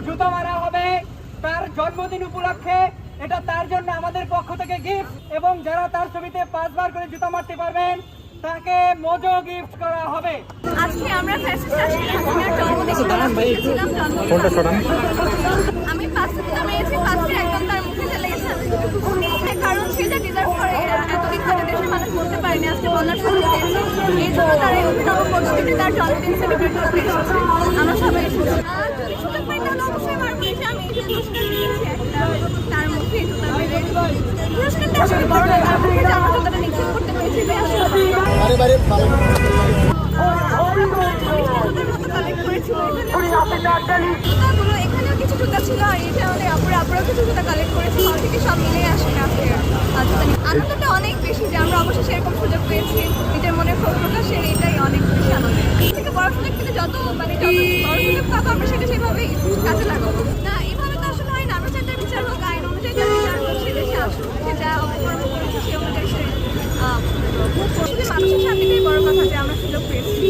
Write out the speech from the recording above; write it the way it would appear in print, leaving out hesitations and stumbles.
জুতো মারা হবে তার জন্মদিন উপলক্ষে। এটা তার জন্য আমাদের পক্ষ থেকে গিফট, এবং যারা তার ছবিতে 5 বার করে জুতো মারতে পারবেন তাকে মোজো গিফট করা হবে। আজকে আমরা আমি 5 জুতো মেরেছি, 5টি একদম তার মুখে লেগেছে, কারণ সে যা ডিজার্ভ করে এতদিন ধরে দেশের মানুষ বলতে পারেনি, আজকে বলার সুযোগ পেয়েছে। এই জন্য তার এই অভিনব পরিস্থিতি তার জন্মদিন সেলিব্রেট করতে এসেছে। আমরা সবাই এসেছি, যদি সুযোগ পাই তাহলে অবশ্যই মারবো। এসে আমি এই যে পুরস্কার নিয়েছি একটা, তার মুখে জুতা মেরে পুরস্কারটা আসলে বড় না, তার মুখে যে আমার জুতাটা নিক্ষেপ করতে পেরেছি এটাই আসলে এখানেও কিছু জুতা ছিল, আর এটা আমাদের আপুরাও কিছু জুতা কালেক্ট করেছে। সব থেকে সব মিলে আসলে আজকে আনন্দটা অনেক বেশি যে আমরা অবশ্যই সেরকম সুযোগ পেয়েছি নিজের মনে ক্ষোভ প্রকাশের, এটাই অনেক বেশি আনন্দ। থেকে বড় সুযোগ থেকে যত বড় সুযোগ পাবো আমরা সেটা সেভাবেই কাজে লাগাবো। না এভাবে তো আসলে হয় না, আমরা চাই তার বিচার হোক, আইন অনুযায়ী তার বিচার হোক, সে দেশে আসুক, সে যা অপকর্ম করেছে সে অনুযায়ী সে মানুষের শান্তিটাই বড় কথা যে আমরা সুযোগ পেয়েছি।